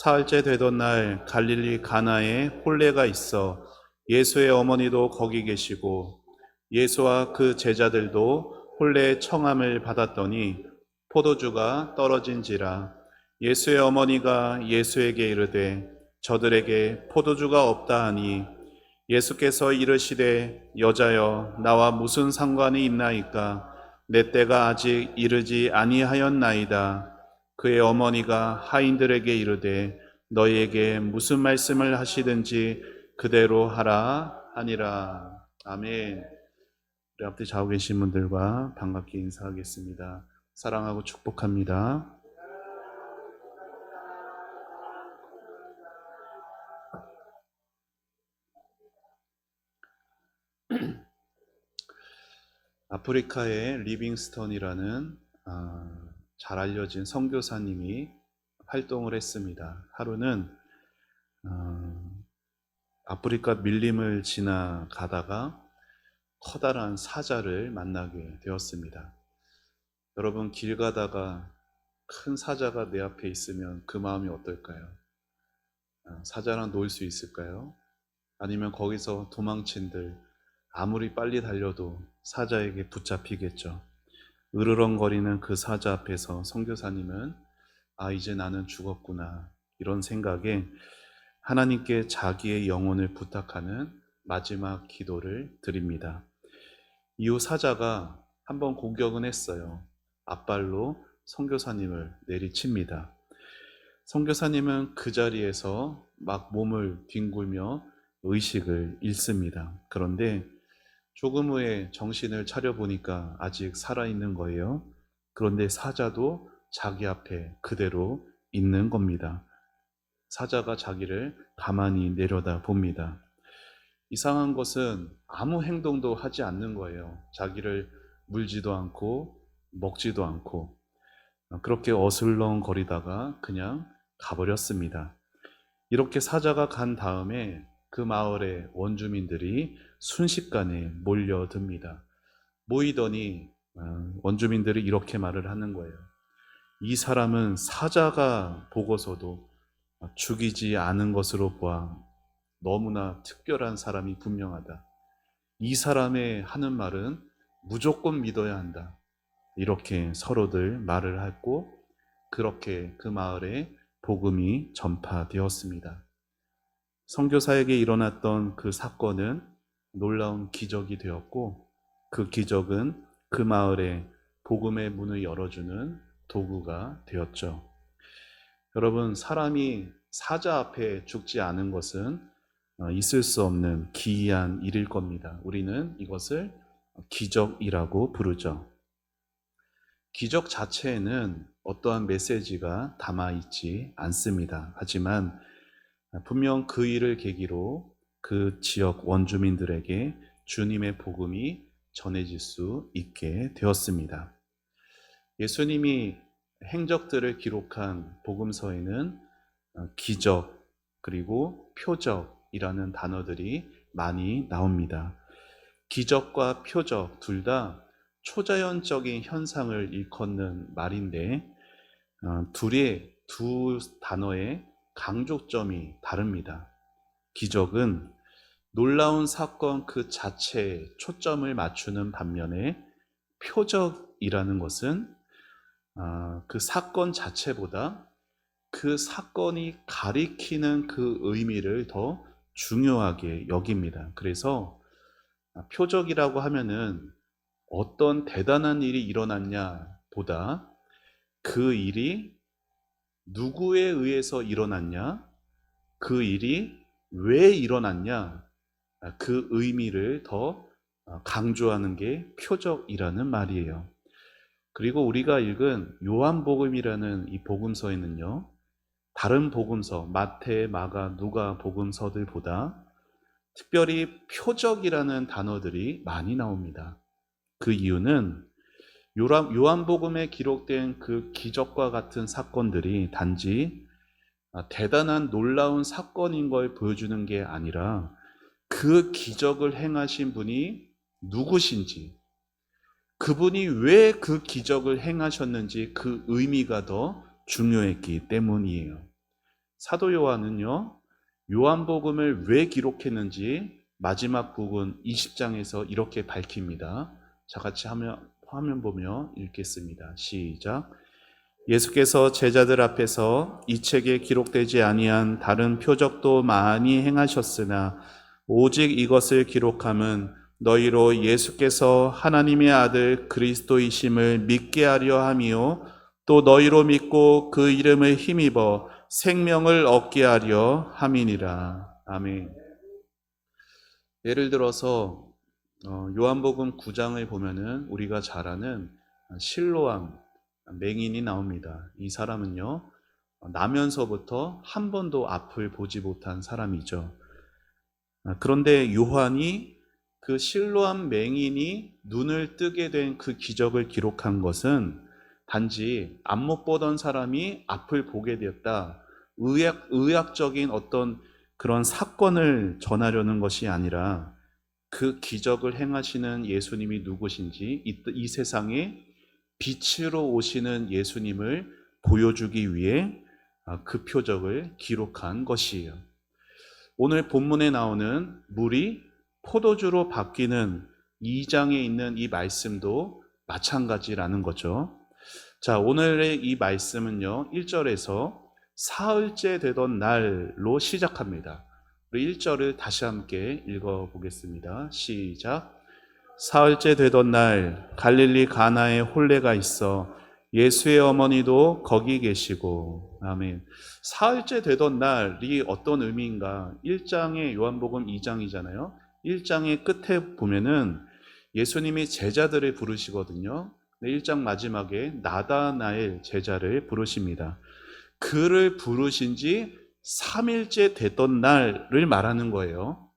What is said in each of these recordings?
사흘째 되던 날 갈릴리 가나에 혼례가 있어 예수의 어머니도 거기 계시고 예수와 그 제자들도 혼례의 청함을 받았더니 포도주가 떨어진지라. 예수의 어머니가 예수에게 이르되 저들에게 포도주가 없다 하니 예수께서 이르시되 여자여 나와 무슨 상관이 있나이까 내 때가 아직 이르지 아니하였나이다. 그의 어머니가 하인들에게 이르되 너희에게 무슨 말씀을 하시든지 그대로 하라 하니라. 아멘. 우리 앞에 좌우 계신 분들과 반갑게 인사하겠습니다. 사랑하고 축복합니다. 아프리카의 리빙스턴이라는 잘 알려진 선교사님이 활동을 했습니다. 하루는 아프리카 밀림을 지나가다가 커다란 사자를 만나게 되었습니다. 여러분, 길 가다가 큰 사자가 내 앞에 있으면 그 마음이 어떨까요? 사자랑 놀 수 있을까요? 아니면 거기서 도망친들 아무리 빨리 달려도 사자에게 붙잡히겠죠. 으르렁거리는 그 사자 앞에서 선교사님은 이제 나는 죽었구나, 이런 생각에 하나님께 자기의 영혼을 부탁하는 마지막 기도를 드립니다. 이후 사자가 한번 공격은 했어요. 앞발로 선교사님을 내리칩니다. 선교사님은 그 자리에서 막 몸을 뒹굴며 의식을 잃습니다. 그런데 조금 후에 정신을 차려보니까 아직 살아있는 거예요. 그런데 사자도 자기 앞에 그대로 있는 겁니다. 사자가 자기를 가만히 내려다 봅니다. 이상한 것은 아무 행동도 하지 않는 거예요. 자기를 물지도 않고 먹지도 않고 그렇게 어슬렁거리다가 그냥 가버렸습니다. 이렇게 사자가 간 다음에 그 마을의 원주민들이 순식간에 몰려듭니다. 모이더니 원주민들이 이렇게 말을 하는 거예요. 이 사람은 사자가 보고서도 죽이지 않은 것으로 보아 너무나 특별한 사람이 분명하다. 이 사람의 하는 말은 무조건 믿어야 한다. 이렇게 서로들 말을 했고 그렇게 그 마을에 복음이 전파되었습니다. 선교사에게 일어났던 그 사건은 놀라운 기적이 되었고 그 기적은 그 마을에 복음의 문을 열어주는 도구가 되었죠. 여러분, 사람이 사자 앞에 죽지 않은 것은 있을 수 없는 기이한 일일 겁니다. 우리는 이것을 기적이라고 부르죠. 기적 자체에는 어떠한 메시지가 담아있지 않습니다. 하지만 분명 그 일을 계기로 그 지역 원주민들에게 주님의 복음이 전해질 수 있게 되었습니다. 예수님이 행적들을 기록한 복음서에는 기적 그리고 표적이라는 단어들이 많이 나옵니다. 기적과 표적 둘 다 초자연적인 현상을 일컫는 말인데 두 단어의 강조점이 다릅니다. 기적은 놀라운 사건 그 자체에 초점을 맞추는 반면에 표적이라는 것은 그 사건 자체보다 그 사건이 가리키는 그 의미를 더 중요하게 여깁니다. 그래서 표적이라고 하면은 어떤 대단한 일이 일어났냐 보다 그 일이 누구에 의해서 일어났냐, 그 일이 왜 일어났냐, 그 의미를 더 강조하는 게 표적이라는 말이에요. 그리고 우리가 읽은 요한복음이라는 이 복음서에는요, 다른 복음서, 마태, 마가, 누가 복음서들보다 특별히 표적이라는 단어들이 많이 나옵니다. 그 이유는 요한복음에 기록된 그 기적과 같은 사건들이 단지 대단한 놀라운 사건인 걸 보여주는 게 아니라 그 기적을 행하신 분이 누구신지, 그분이 왜 그 기적을 행하셨는지 그 의미가 더 중요했기 때문이에요. 사도 요한은요, 요한복음을 왜 기록했는지 마지막 부분 20장에서 이렇게 밝힙니다. 자, 같이 화면 보며 읽겠습니다. 시작. 예수께서 제자들 앞에서 이 책에 기록되지 아니한 다른 표적도 많이 행하셨으나 오직 이것을 기록함은 너희로 예수께서 하나님의 아들 그리스도이심을 믿게 하려 함이요 또 너희로 믿고 그 이름을 힘입어 생명을 얻게 하려 함이니라. 아멘. 예를 들어서 요한복음 9장을 보면은 우리가 잘 아는 실로암 맹인이 나옵니다. 이 사람은요, 나면서부터 한 번도 앞을 보지 못한 사람이죠. 그런데 요한이 그 실로암 맹인이 눈을 뜨게 된 그 기적을 기록한 것은 단지 앞 못 보던 사람이 앞을 보게 되었다. 의학적인 어떤 그런 사건을 전하려는 것이 아니라 그 기적을 행하시는 예수님이 누구신지 이 세상에 빛으로 오시는 예수님을 보여주기 위해 그 표적을 기록한 것이에요. 오늘 본문에 나오는 물이 포도주로 바뀌는 2장에 있는 이 말씀도 마찬가지라는 거죠. 자, 오늘의 이 말씀은요, 1절에서 사흘째 되던 날로 시작합니다. 우리 1절을 다시 함께 읽어보겠습니다. 시작. 사흘째 되던 날 갈릴리 가나에 혼례가 있어 예수의 어머니도 거기 계시고. 아멘. 사흘째 되던 날이 어떤 의미인가? 1장의 요한복음 2장이잖아요. 1장의 끝에 보면은 예수님이 제자들을 부르시거든요. 1장 마지막에 나다나엘 제자를 부르십니다. 그를 부르신 지 3일째 됐던 날을 말하는 거예요.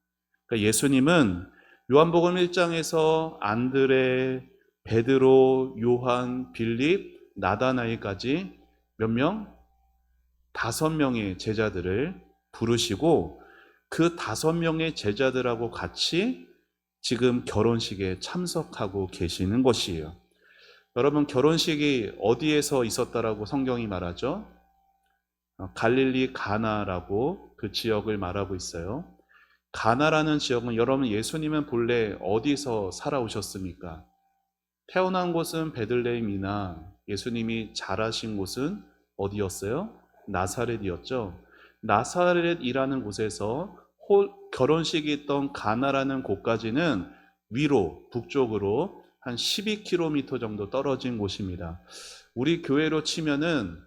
그러니까 예수님은 요한복음 1장에서 안드레, 베드로, 요한, 빌립, 나다나엘까지 몇 명? 5명의 제자들을 부르시고 그 5명의 제자들하고 같이 지금 결혼식에 참석하고 계시는 것이에요. 여러분, 결혼식이 어디에서 있었다라고 성경이 말하죠? 갈릴리 가나라고 그 지역을 말하고 있어요. 가나라는 지역은, 여러분, 예수님은 본래 어디서 살아오셨습니까? 태어난 곳은 베들레헴이나 예수님이 자라신 곳은 어디였어요? 나사렛이었죠. 나사렛이라는 곳에서 결혼식이 있던 가나라는 곳까지는 위로 북쪽으로 한 12km 정도 떨어진 곳입니다. 우리 교회로 치면은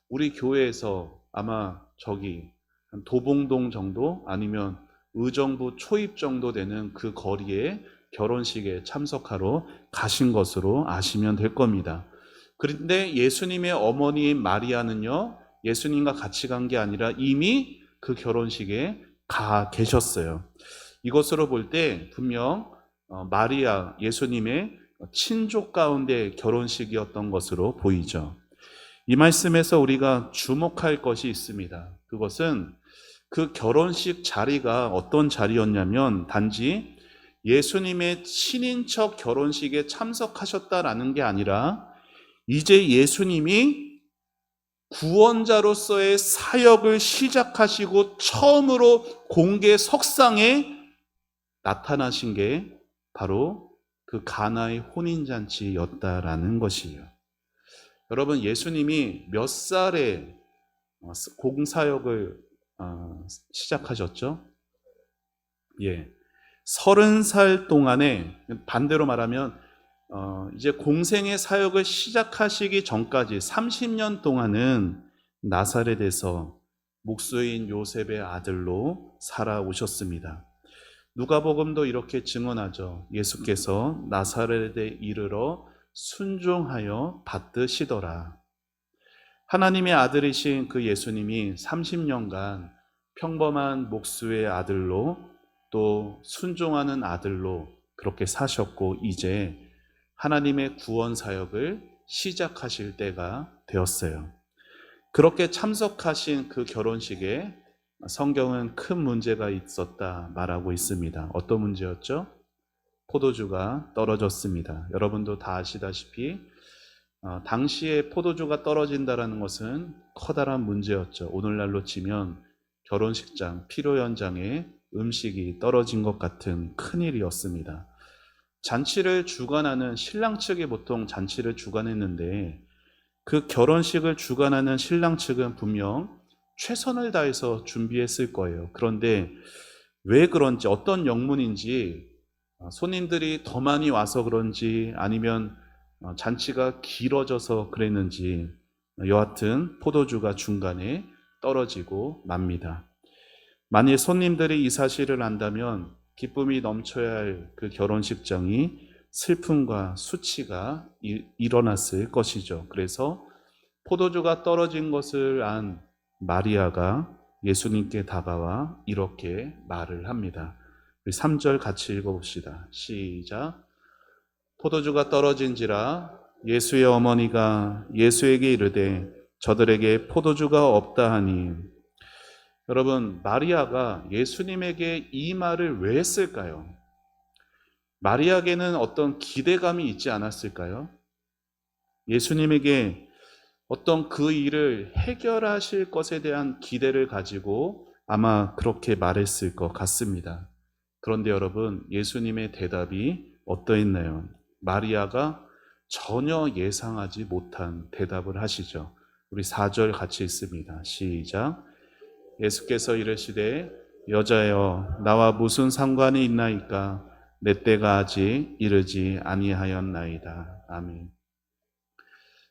우리 교회에서 아마 저기 한 도봉동 정도 아니면 의정부 초입 정도 되는 그 거리에 결혼식에 참석하러 가신 것으로 아시면 될 겁니다. 그런데 예수님의 어머니인 마리아는요, 예수님과 같이 간 게 아니라 이미 그 결혼식에 가 계셨어요. 이것으로 볼 때 분명 마리아, 예수님의 친족 가운데 결혼식이었던 것으로 보이죠. 이 말씀에서 우리가 주목할 것이 있습니다. 그것은 그 결혼식 자리가 어떤 자리였냐면 단지 예수님의 친인척 결혼식에 참석하셨다라는 게 아니라 이제 예수님이 구원자로서의 사역을 시작하시고 처음으로 공개 석상에 나타나신 게 바로 그 가나의 혼인잔치였다라는 것이에요. 여러분, 예수님이 몇 살에 공사역을 시작하셨죠? 예, 30살 동안에, 반대로 말하면 이제 공생의 사역을 시작하시기 전까지 30년 동안은 나사렛에서 목수인 요셉의 아들로 살아오셨습니다. 누가복음도 이렇게 증언하죠. 예수께서 나사렛에 이르러 순종하여 받드시더라. 하나님의 아들이신 그 예수님이 30년간 평범한 목수의 아들로 또 순종하는 아들로 그렇게 사셨고 이제 하나님의 구원 사역을 시작하실 때가 되었어요. 그렇게 참석하신 그 결혼식에 성경은 큰 문제가 있었다 말하고 있습니다. 어떤 문제였죠? 포도주가 떨어졌습니다. 여러분도 다 아시다시피 당시에 포도주가 떨어진다라는 것은 커다란 문제였죠. 오늘날로 치면 결혼식장, 피로 현장에 음식이 떨어진 것 같은 큰일이었습니다. 잔치를 주관하는 신랑 측이 보통 잔치를 주관했는데 그 결혼식을 주관하는 신랑 측은 분명 최선을 다해서 준비했을 거예요. 그런데 왜 그런지, 어떤 영문인지, 손님들이 더 많이 와서 그런지 아니면 잔치가 길어져서 그랬는지, 여하튼 포도주가 중간에 떨어지고 맙니다. 만일 손님들이 이 사실을 안다면 기쁨이 넘쳐야 할 그 결혼식장이 슬픔과 수치가 일어났을 것이죠. 그래서 포도주가 떨어진 것을 안 마리아가 예수님께 다가와 이렇게 말을 합니다. 3절 같이 읽어봅시다. 시작. 포도주가 떨어진지라 예수의 어머니가 예수에게 이르되 저들에게 포도주가 없다 하니. 여러분, 마리아가 예수님에게 이 말을 왜 했을까요? 마리아에게는 어떤 기대감이 있지 않았을까요? 예수님에게 어떤 그 일을 해결하실 것에 대한 기대를 가지고 아마 그렇게 말했을 것 같습니다. 그런데 여러분, 예수님의 대답이 어떠했나요? 마리아가 전혀 예상하지 못한 대답을 하시죠. 우리 4절 같이 읽습니다. 시작. 예수께서 이르시되 여자여 나와 무슨 상관이 있나이까 내 때가 아직 이르지 아니하였나이다. 아멘.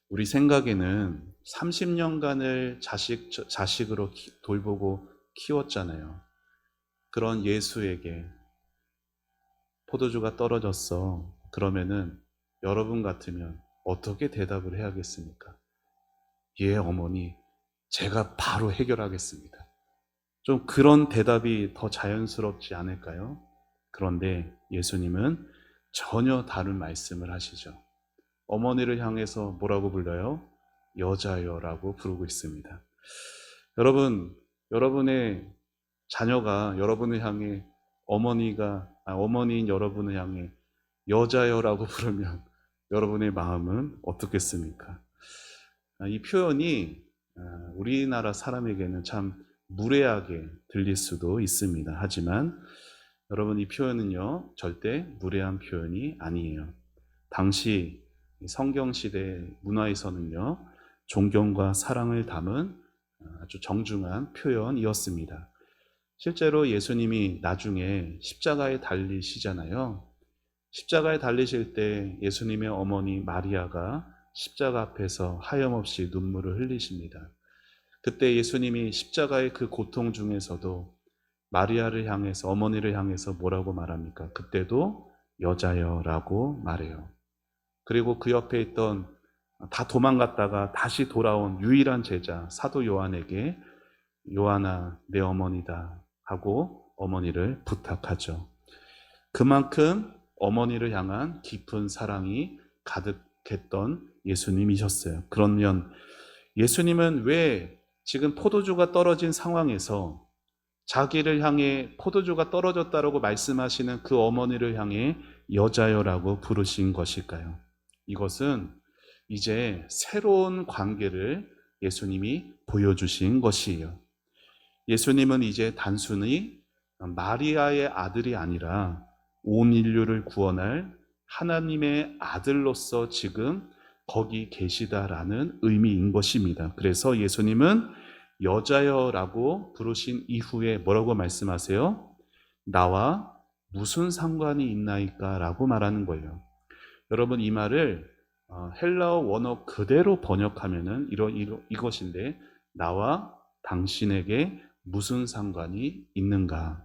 우리 생각에는 30년간을 자식으로 돌보고 키웠잖아요. 그런 예수에게 포도주가 떨어졌어. 그러면은 여러분 같으면 어떻게 대답을 해야겠습니까? 예, 어머니, 제가 바로 해결하겠습니다. 좀 그런 대답이 더 자연스럽지 않을까요? 그런데 예수님은 전혀 다른 말씀을 하시죠. 어머니를 향해서 뭐라고 불러요? 여자여라고 부르고 있습니다. 여러분, 여러분의 자녀가 여러분을 향해 어머니인 여러분을 향해 여자여라고 부르면 여러분의 마음은 어떻겠습니까? 이 표현이 우리나라 사람에게는 참 무례하게 들릴 수도 있습니다. 하지만 여러분, 이 표현은요, 절대 무례한 표현이 아니에요. 당시 성경시대 문화에서는요, 존경과 사랑을 담은 아주 정중한 표현이었습니다. 실제로 예수님이 나중에 십자가에 달리시잖아요. 십자가에 달리실 때 예수님의 어머니 마리아가 십자가 앞에서 하염없이 눈물을 흘리십니다. 그때 예수님이 십자가의 그 고통 중에서도 마리아를 향해서, 어머니를 향해서 뭐라고 말합니까? 그때도 여자여라고 말해요. 그리고 그 옆에 있던 다 도망갔다가 다시 돌아온 유일한 제자 사도 요한에게 요한아 내 어머니다 하고 어머니를 부탁하죠. 그만큼 어머니를 향한 깊은 사랑이 가득했던 예수님이셨어요. 그러면 예수님은 왜 지금 포도주가 떨어진 상황에서 자기를 향해 포도주가 떨어졌다라고 말씀하시는 그 어머니를 향해 여자여라고 부르신 것일까요? 이것은 이제 새로운 관계를 예수님이 보여주신 것이에요. 예수님은 이제 단순히 마리아의 아들이 아니라 온 인류를 구원할 하나님의 아들로서 지금 거기 계시다라는 의미인 것입니다. 그래서 예수님은 여자여라고 부르신 이후에 뭐라고 말씀하세요? 나와 무슨 상관이 있나이까? 라고 말하는 거예요. 여러분, 이 말을 헬라어 원어 그대로 번역하면은 이것인데, 나와 당신에게 무슨 상관이 있는가?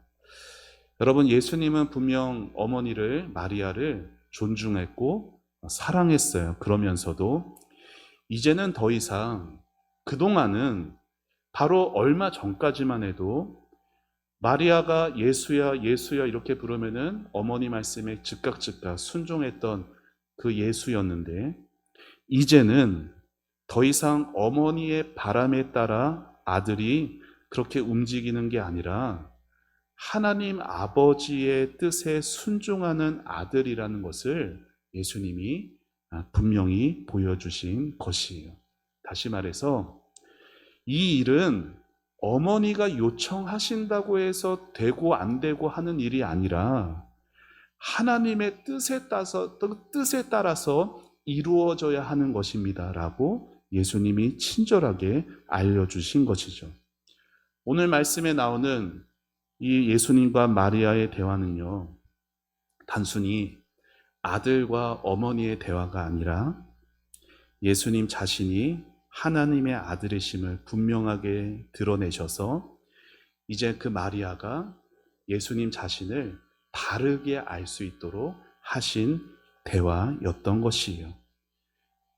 여러분, 예수님은 분명 어머니를, 마리아를 존중했고 사랑했어요. 그러면서도 이제는 더 이상, 그동안은 바로 얼마 전까지만 해도 마리아가 예수야 예수야 이렇게 부르면은 어머니 말씀에 즉각 순종했던 그 예수였는데, 이제는 더 이상 어머니의 바람에 따라 아들이 그렇게 움직이는 게 아니라 하나님 아버지의 뜻에 순종하는 아들이라는 것을 예수님이 분명히 보여주신 것이에요. 다시 말해서 이 일은 어머니가 요청하신다고 해서 되고 안 되고 하는 일이 아니라 하나님의 뜻에 따라서 이루어져야 하는 것입니다. 라고 예수님이 친절하게 알려주신 것이죠. 오늘 말씀에 나오는 이 예수님과 마리아의 대화는요, 단순히 아들과 어머니의 대화가 아니라 예수님 자신이 하나님의 아들이심을 분명하게 드러내셔서 이제 그 마리아가 예수님 자신을 바르게 알 수 있도록 하신 대화였던 것이에요.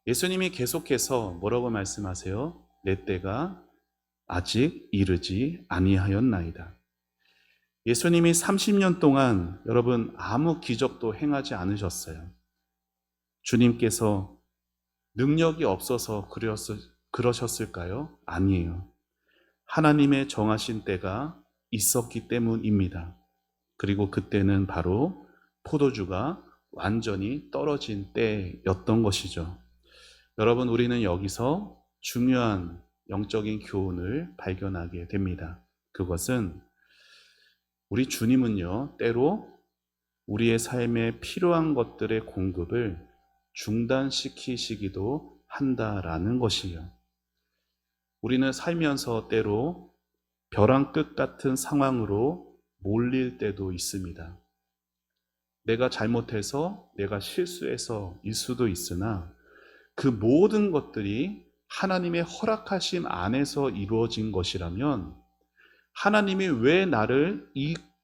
예수님이 계속해서 뭐라고 말씀하세요? 내 때가 아직 이르지 아니하였나이다. 예수님이 30년 동안 여러분 아무 기적도 행하지 않으셨어요. 주님께서 능력이 없어서 그러셨을까요? 아니에요. 하나님의 정하신 때가 있었기 때문입니다. 그리고 그때는 바로 포도주가 완전히 떨어진 때였던 것이죠. 여러분, 우리는 여기서 중요한 영적인 교훈을 발견하게 됩니다. 그것은 우리 주님은요, 때로 우리의 삶에 필요한 것들의 공급을 중단시키시기도 한다라는 것이에요. 우리는 살면서 때로 벼랑 끝 같은 상황으로 몰릴 때도 있습니다. 내가 잘못해서, 내가 실수해서일 수도 있으나 그 모든 것들이 하나님의 허락하심 안에서 이루어진 것이라면 하나님이 왜 나를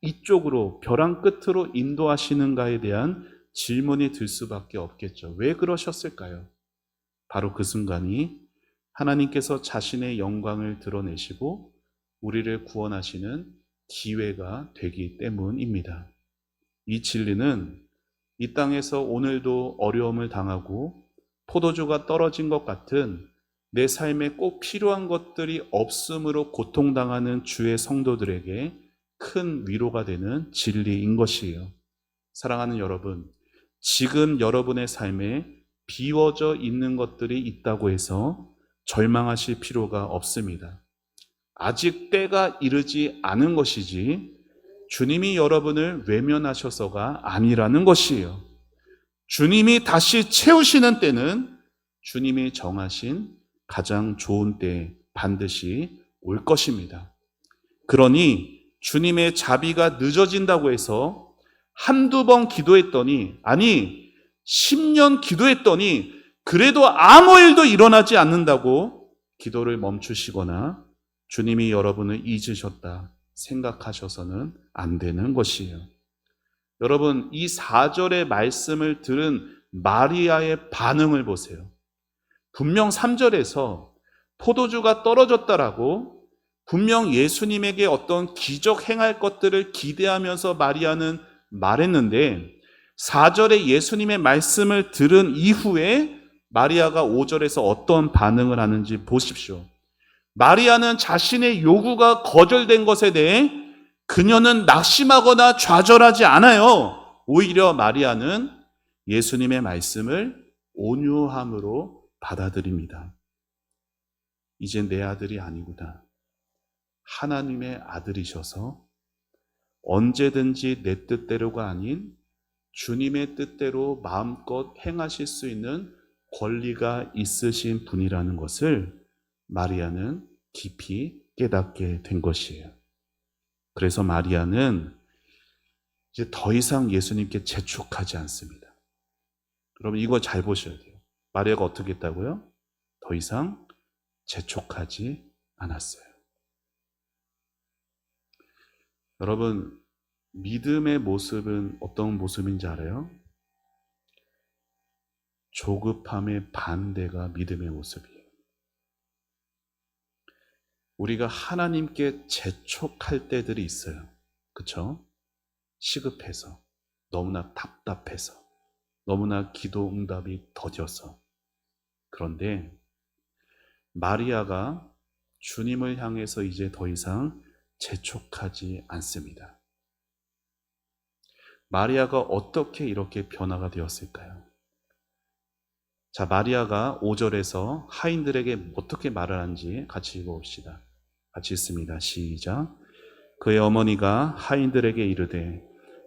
이쪽으로 벼랑 끝으로 인도하시는가에 대한 질문이 들 수밖에 없겠죠. 왜 그러셨을까요? 바로 그 순간이 하나님께서 자신의 영광을 드러내시고 우리를 구원하시는 기회가 되기 때문입니다. 이 진리는 이 땅에서 오늘도 어려움을 당하고 포도주가 떨어진 것 같은 내 삶에 꼭 필요한 것들이 없음으로 고통당하는 주의 성도들에게 큰 위로가 되는 진리인 것이에요. 사랑하는 여러분, 지금 여러분의 삶에 비워져 있는 것들이 있다고 해서 절망하실 필요가 없습니다. 아직 때가 이르지 않은 것이지 주님이 여러분을 외면하셔서가 아니라는 것이에요. 주님이 다시 채우시는 때는 주님이 정하신 가장 좋은 때 반드시 올 것입니다. 그러니 주님의 자비가 늦어진다고 해서 한두 번 기도했더니, 아니 10년 기도했더니 그래도 아무 일도 일어나지 않는다고 기도를 멈추시거나 주님이 여러분을 잊으셨다 생각하셔서는 안 되는 것이에요. 여러분, 이 4절의 말씀을 들은 마리아의 반응을 보세요. 분명 3절에서 포도주가 떨어졌다라고 분명 예수님에게 어떤 기적 행할 것들을 기대하면서 마리아는 말했는데 4절에 예수님의 말씀을 들은 이후에 마리아가 5절에서 어떤 반응을 하는지 보십시오. 마리아는 자신의 요구가 거절된 것에 대해 그녀는 낙심하거나 좌절하지 않아요. 오히려 마리아는 예수님의 말씀을 온유함으로 받아들입니다. 이제 내 아들이 아니구나. 하나님의 아들이셔서 언제든지 내 뜻대로가 아닌 주님의 뜻대로 마음껏 행하실 수 있는 권리가 있으신 분이라는 것을 마리아는 깊이 깨닫게 된 것이에요. 그래서 마리아는 이제 더 이상 예수님께 재촉하지 않습니다. 여러분, 이거 잘 보셔야 돼요. 마리아가 어떻게 했다고요? 더 이상 재촉하지 않았어요. 여러분, 믿음의 모습은 어떤 모습인지 알아요? 조급함의 반대가 믿음의 모습이에요. 우리가 하나님께 재촉할 때들이 있어요. 그렇죠? 시급해서, 너무나 답답해서, 너무나 기도 응답이 더뎌서. 그런데 마리아가 주님을 향해서 이제 더 이상 재촉하지 않습니다. 마리아가 어떻게 이렇게 변화가 되었을까요? 자, 마리아가 5절에서 하인들에게 어떻게 말을 하는지 같이 읽어봅시다. 같이 읽습니다. 시작. 그의 어머니가 하인들에게 이르되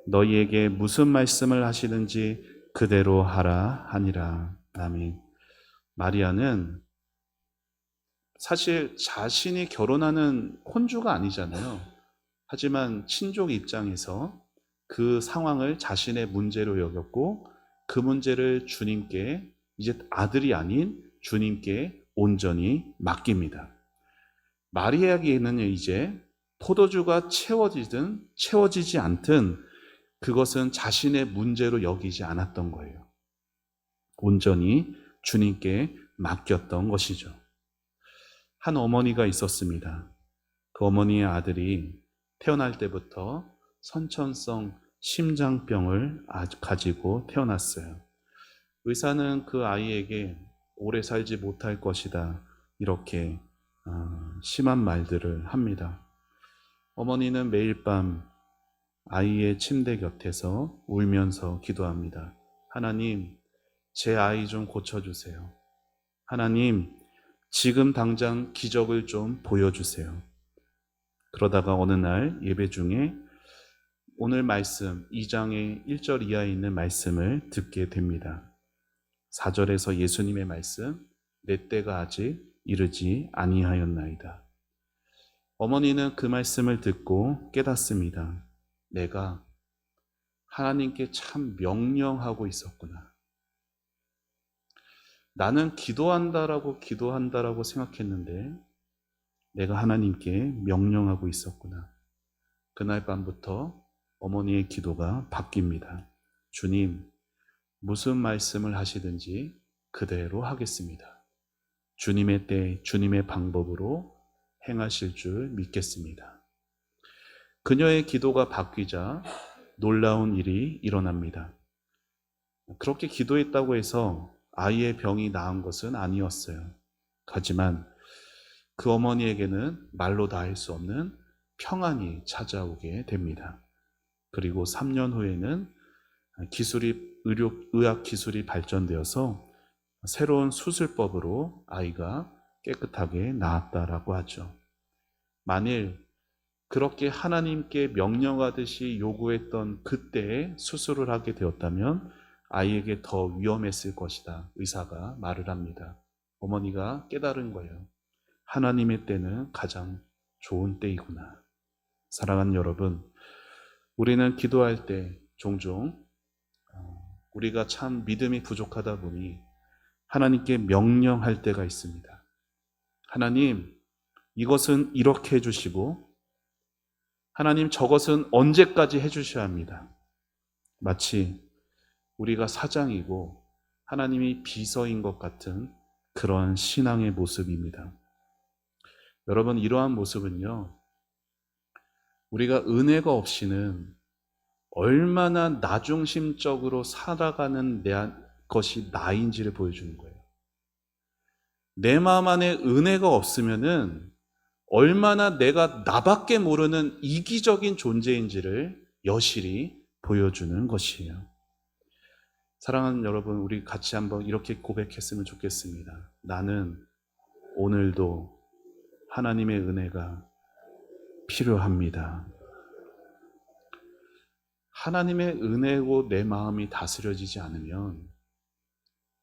너희에게 무슨 말씀을 하시든지 그대로 하라 하니라. 아멘. 마리아는 사실 자신이 결혼하는 혼주가 아니잖아요. 하지만 친족 입장에서 그 상황을 자신의 문제로 여겼고 그 문제를 주님께, 이제 아들이 아닌 주님께 온전히 맡깁니다. 마리아에게는 이제 포도주가 채워지든 채워지지 않든 그것은 자신의 문제로 여기지 않았던 거예요. 온전히 주님께 맡겼던 것이죠. 한 어머니가 있었습니다. 그 어머니의 아들이 태어날 때부터 선천성 심장병을 가지고 태어났어요. 의사는 그 아이에게 오래 살지 못할 것이다, 이렇게 심한 말들을 합니다. 어머니는 매일 밤 아이의 침대 곁에서 울면서 기도합니다. 하나님, 제 아이 좀 고쳐주세요. 하나님, 지금 당장 기적을 좀 보여주세요. 그러다가 어느 날 예배 중에 오늘 말씀 2장의 1절 이하에 있는 말씀을 듣게 됩니다. 4절에서 예수님의 말씀, 내 때가 아직 이르지 아니하였나이다. 어머니는 그 말씀을 듣고 깨닫습니다. 내가 하나님께 참 명령하고 있었구나. 나는 기도한다라고 생각했는데 내가 하나님께 명령하고 있었구나. 그날 밤부터 어머니의 기도가 바뀝니다. 주님, 무슨 말씀을 하시든지 그대로 하겠습니다. 주님의 때, 주님의 방법으로 행하실 줄 믿겠습니다. 그녀의 기도가 바뀌자 놀라운 일이 일어납니다. 그렇게 기도했다고 해서 아이의 병이 나은 것은 아니었어요. 하지만 그 어머니에게는 말로 다 할 수 없는 평안이 찾아오게 됩니다. 그리고 3년 후에는 의학 기술이 발전되어서 새로운 수술법으로 아이가 깨끗하게 나았다라고 하죠. 만일 그렇게 하나님께 명령하듯이 요구했던 그때에 수술을 하게 되었다면 아이에게 더 위험했을 것이다, 의사가 말을 합니다. 어머니가 깨달은 거예요. 하나님의 때는 가장 좋은 때이구나. 사랑하는 여러분, 우리는 기도할 때 종종 우리가 참 믿음이 부족하다 보니 하나님께 명령할 때가 있습니다. 하나님, 이것은 이렇게 해주시고 하나님, 저것은 언제까지 해주셔야 합니다. 마치 우리가 사장이고 하나님이 비서인 것 같은 그런 신앙의 모습입니다. 여러분, 이러한 모습은요, 우리가 은혜가 없이는 얼마나 나중심적으로 살아가는 것이 나인지를 보여주는 거예요. 내 마음 안에 은혜가 없으면은 얼마나 내가 나밖에 모르는 이기적인 존재인지를 여실히 보여주는 것이에요. 사랑하는 여러분, 우리 같이 한번 이렇게 고백했으면 좋겠습니다. 나는 오늘도 하나님의 은혜가 필요합니다. 하나님의 은혜로 내 마음이 다스려지지 않으면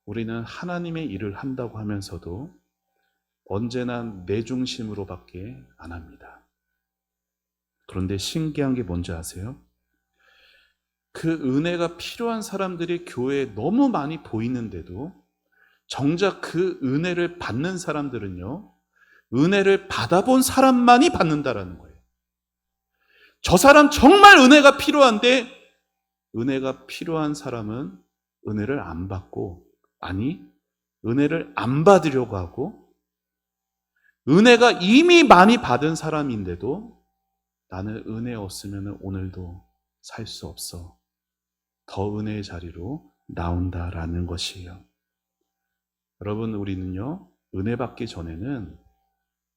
우리는 하나님의 일을 한다고 하면서도 언제나 내 중심으로밖에 안 합니다. 그런데 신기한 게 뭔지 아세요? 그 은혜가 필요한 사람들이 교회에 너무 많이 보이는데도 정작 그 은혜를 받는 사람들은요, 은혜를 받아본 사람만이 받는다라는 거예요. 저 사람 정말 은혜가 필요한데 은혜가 필요한 사람은 은혜를 안 받고, 아니 은혜를 안 받으려고 하고, 은혜가 이미 많이 받은 사람인데도 나는 은혜 없으면 오늘도 살 수 없어, 더 은혜의 자리로 나온다라는 것이에요. 여러분, 우리는요, 은혜 받기 전에는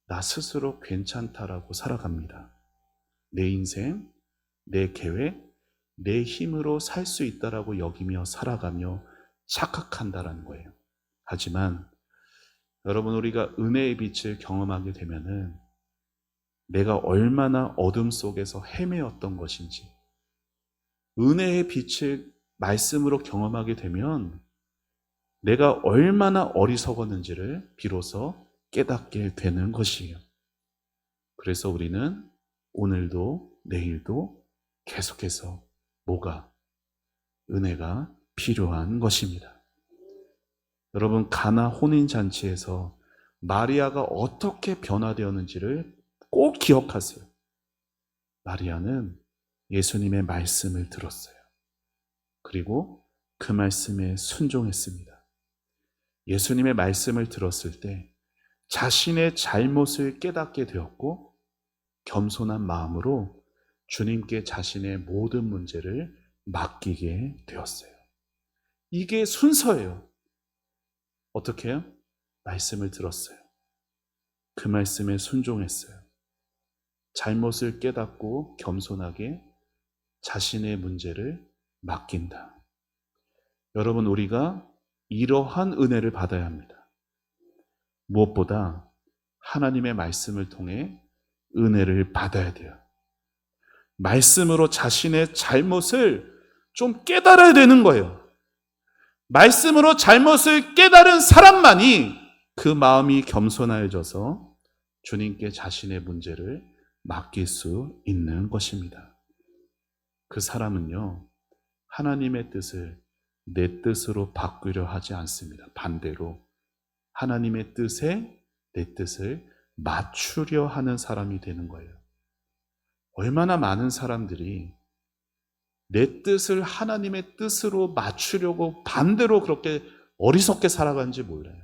나 스스로 괜찮다라고 살아갑니다. 내 인생, 내 계획, 내 힘으로 살 수 있다라고 여기며 살아가며 착각한다라는 거예요. 하지만 여러분, 우리가 은혜의 빛을 경험하게 되면은 내가 얼마나 어둠 속에서 헤매었던 것인지, 은혜의 빛을 말씀으로 경험하게 되면 내가 얼마나 어리석었는지를 비로소 깨닫게 되는 것이에요. 그래서 우리는 오늘도 내일도 계속해서 은혜가 필요한 것입니다. 여러분, 가나 혼인잔치에서 마리아가 어떻게 변화되었는지를 꼭 기억하세요. 마리아는 예수님의 말씀을 들었어요. 그리고 그 말씀에 순종했습니다. 예수님의 말씀을 들었을 때 자신의 잘못을 깨닫게 되었고, 겸손한 마음으로 주님께 자신의 모든 문제를 맡기게 되었어요. 이게 순서예요. 어떻게 해요? 말씀을 들었어요. 그 말씀에 순종했어요. 잘못을 깨닫고 겸손하게 자신의 문제를 맡긴다. 여러분, 우리가 이러한 은혜를 받아야 합니다. 무엇보다 하나님의 말씀을 통해 은혜를 받아야 돼요. 말씀으로 자신의 잘못을 좀 깨달아야 되는 거예요. 말씀으로 잘못을 깨달은 사람만이 그 마음이 겸손해져서 주님께 자신의 문제를 맡길 수 있는 것입니다. 그 사람은요, 하나님의 뜻을 내 뜻으로 바꾸려 하지 않습니다. 반대로 하나님의 뜻에 내 뜻을 맞추려 하는 사람이 되는 거예요. 얼마나 많은 사람들이 내 뜻을 하나님의 뜻으로 맞추려고 반대로 그렇게 어리석게 살아가는지 몰라요.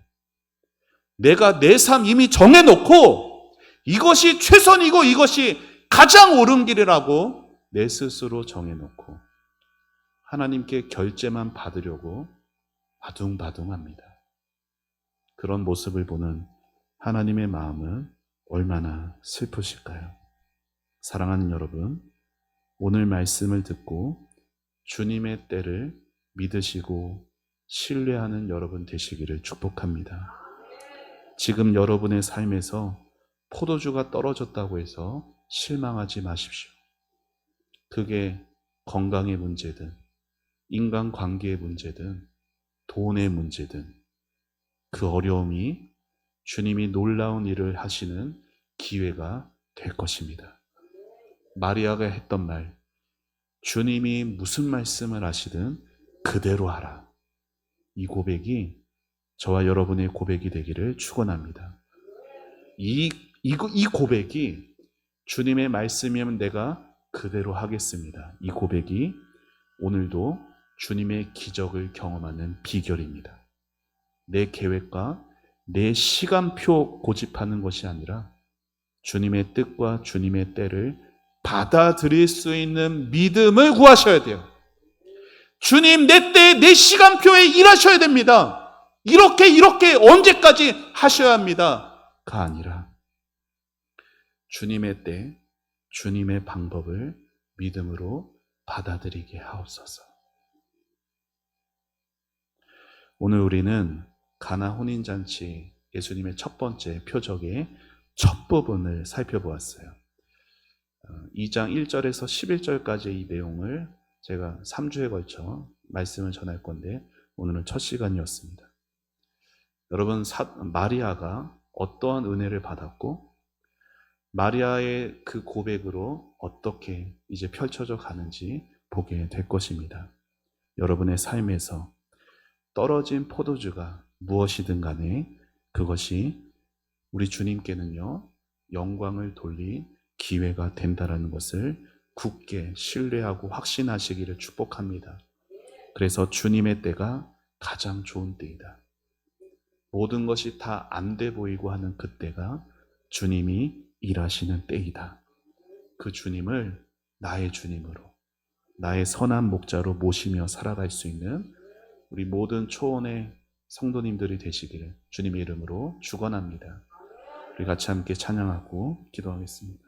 내가 내 삶 이미 정해놓고 이것이 최선이고 이것이 가장 옳은 길이라고 내 스스로 정해놓고 하나님께 결제만 받으려고 바둥바둥합니다. 그런 모습을 보는 하나님의 마음은 얼마나 슬프실까요? 사랑하는 여러분, 오늘 말씀을 듣고 주님의 때를 믿으시고 신뢰하는 여러분 되시기를 축복합니다. 지금 여러분의 삶에서 포도주가 떨어졌다고 해서 실망하지 마십시오. 그게 건강의 문제든 인간관계의 문제든 돈의 문제든 그 어려움이 주님이 놀라운 일을 하시는 기회가 될 것입니다. 마리아가 했던 말, 주님이 무슨 말씀을 하시든 그대로 하라. 이 고백이 저와 여러분의 고백이 되기를 축원합니다. 이 고백이 주님의 말씀이면 내가 그대로 하겠습니다. 이 고백이 오늘도 주님의 기적을 경험하는 비결입니다. 내 계획과 내 시간표 고집하는 것이 아니라 주님의 뜻과 주님의 때를 받아들일 수 있는 믿음을 구하셔야 돼요. 주님, 내 때에 내 시간표에 일하셔야 됩니다. 이렇게 언제까지 하셔야 합니다.가 아니라 주님의 때, 주님의 방법을 믿음으로 받아들이게 하옵소서. 오늘 우리는 가나 혼인잔치 예수님의 첫 번째 표적의 첫 부분을 살펴보았어요. 2장 1절에서 11절까지의 이 내용을 제가 3주에 걸쳐 말씀을 전할 건데 오늘은 첫 시간이었습니다. 여러분, 마리아가 어떠한 은혜를 받았고 마리아의 그 고백으로 어떻게 이제 펼쳐져 가는지 보게 될 것입니다. 여러분의 삶에서 떨어진 포도주가 무엇이든 간에 그것이 우리 주님께는요, 영광을 돌릴 기회가 된다라는 것을 굳게 신뢰하고 확신하시기를 축복합니다. 그래서 주님의 때가 가장 좋은 때이다. 모든 것이 다 안 돼 보이고 하는 그때가 주님이 일하시는 때이다. 그 주님을 나의 주님으로, 나의 선한 목자로 모시며 살아갈 수 있는 우리 모든 초원의 성도님들이 되시기를 주님의 이름으로 축원합니다. 우리 같이 함께 찬양하고 기도하겠습니다.